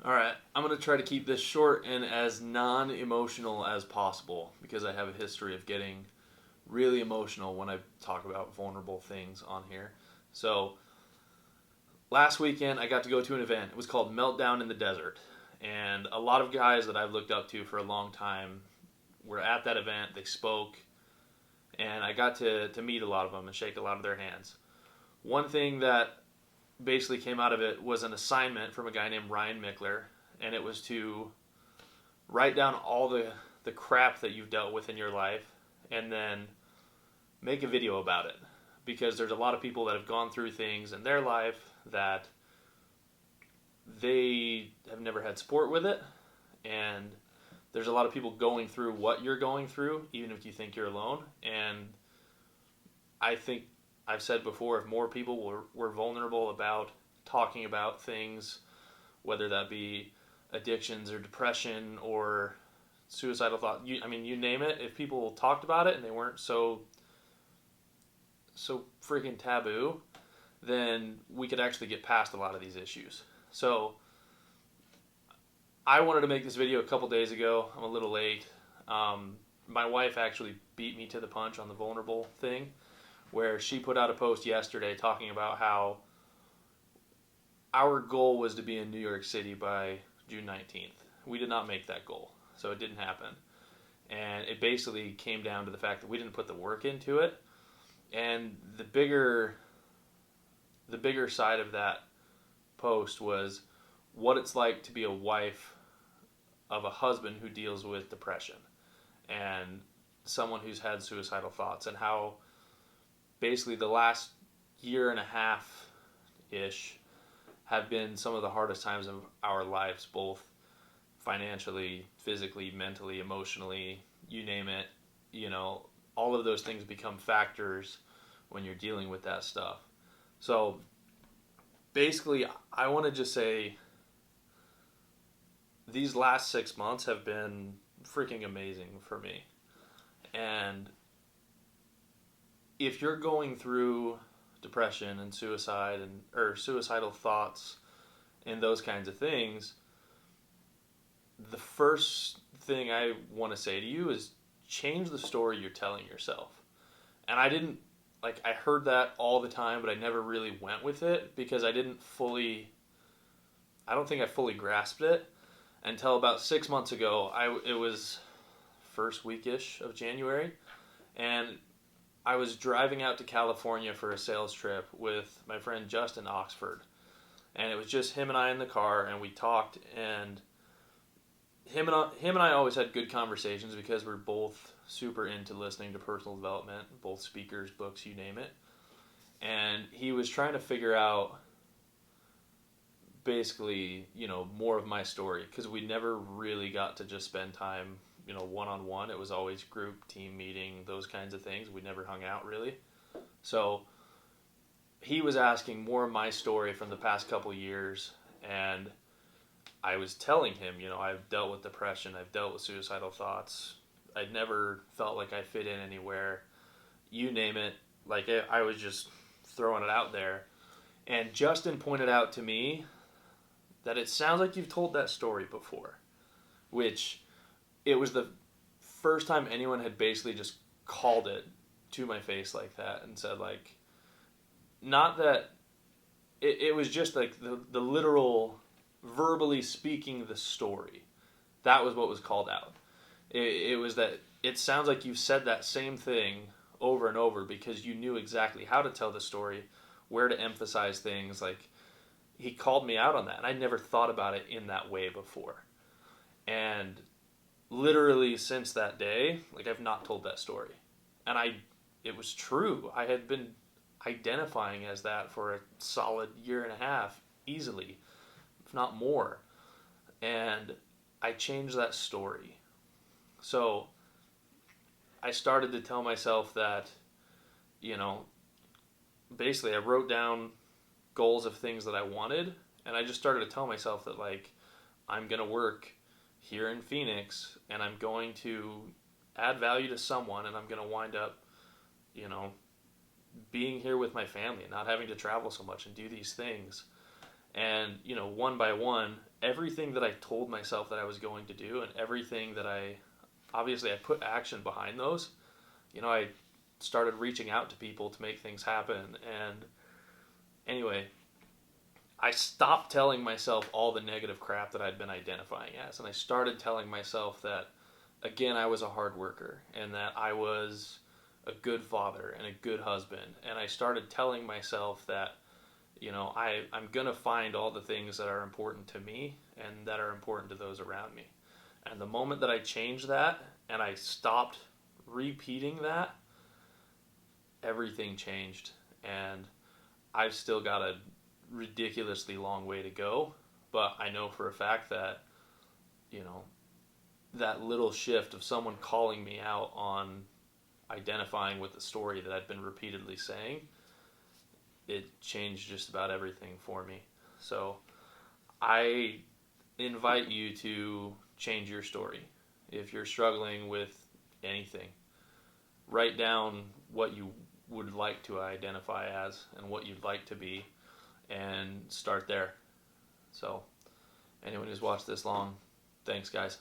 All right, I'm going to try to keep this short and as non emotional as possible because I have a history of getting really emotional when I talk about vulnerable things on here. So, last weekend I got to go to an event. It was called Meltdown in the Desert. And a lot of guys that I've looked up to for a long time were at that event. They spoke, and I got to meet a lot of them and shake a lot of their hands. One thing that basically came out of it was an assignment from a guy named Ryan Mickler, and it was to write down all the crap that you've dealt with in your life and then make a video about it. Because there's a lot of people that have gone through things in their life that they have never had support with it, and there's a lot of people going through what you're going through, even if you think you're alone. And I think I've said before, if more people were vulnerable about talking about things, whether that be addictions or depression or suicidal thought, you name it, if people talked about it and they weren't so freaking taboo, then we could actually get past a lot of these issues. So I wanted to make this video a couple days ago. I'm a little late. My wife actually beat me to the punch on the vulnerable thing, where she put out a post yesterday talking about how our goal was to be in New York City by June 19th. We did not make that goal, so it didn't happen. And it basically came down to the fact that we didn't put the work into it. And the bigger side of that post was what it's like to be a wife of a husband who deals with depression and someone who's had suicidal thoughts, and how basically the last year and a half ish have been some of the hardest times of our lives, both financially, physically, mentally, emotionally, you name it. All of those things become factors when you're dealing with that stuff. So basically, I want to just say these last 6 months have been freaking amazing for me. And if you're going through depression and suicide or suicidal thoughts and those kinds of things, the first thing I want to say to you is change the story you're telling yourself. And I heard that all the time, but I never really went with it because I don't think I fully grasped it until about 6 months ago. It was first weekish of January, and I was driving out to California for a sales trip with my friend Justin Oxford, and it was just him and I in the car, and we talked, and him and I always had good conversations because we're both super into listening to personal development, both speakers, books, you name it. And he was trying to figure out basically, more of my story, because we never really got to just spend time, one-on-one. It was always group, team meeting, those kinds of things. We never hung out really. So he was asking more of my story from the past couple years, and I was telling him, I've dealt with depression, I've dealt with suicidal thoughts, I'd never felt like I fit in anywhere, you name it. I was just throwing it out there. And Justin pointed out to me that it sounds like you've told that story before, which it was the first time anyone had basically just called it to my face like that and said, not that it was just the literal verbally speaking the story. That was what was called out. It was that it sounds like you've said that same thing over and over because you knew exactly how to tell the story, where to emphasize things. He called me out on that, and I never thought about it in that way before. And literally since that day, I've not told that story. And it was true. I had been identifying as that for a solid year and a half, easily, if not more. And I changed that story. So I started to tell myself that, basically I wrote down goals of things that I wanted, and I just started to tell myself that I'm going to work here in Phoenix, and I'm going to add value to someone, and I'm going to wind up, being here with my family and not having to travel so much and do these things. And, one by one, everything that I told myself that I was going to do and everything that obviously I put action behind those. I started reaching out to people to make things happen. And anyway, I stopped telling myself all the negative crap that I'd been identifying as. And I started telling myself that, again, I was a hard worker and that I was a good father and a good husband. And I started telling myself that, I'm going to find all the things that are important to me and that are important to those around me. And the moment that I changed that and I stopped repeating that, everything changed. And I've still got a ridiculously long way to go, but I know for a fact that, that little shift of someone calling me out on identifying with the story that I'd been repeatedly saying, it changed just about everything for me. So I invite you to change your story. If you're struggling with anything, write down what you would like to identify as and what you'd like to be, and start there. So anyone who's watched this long, thanks guys.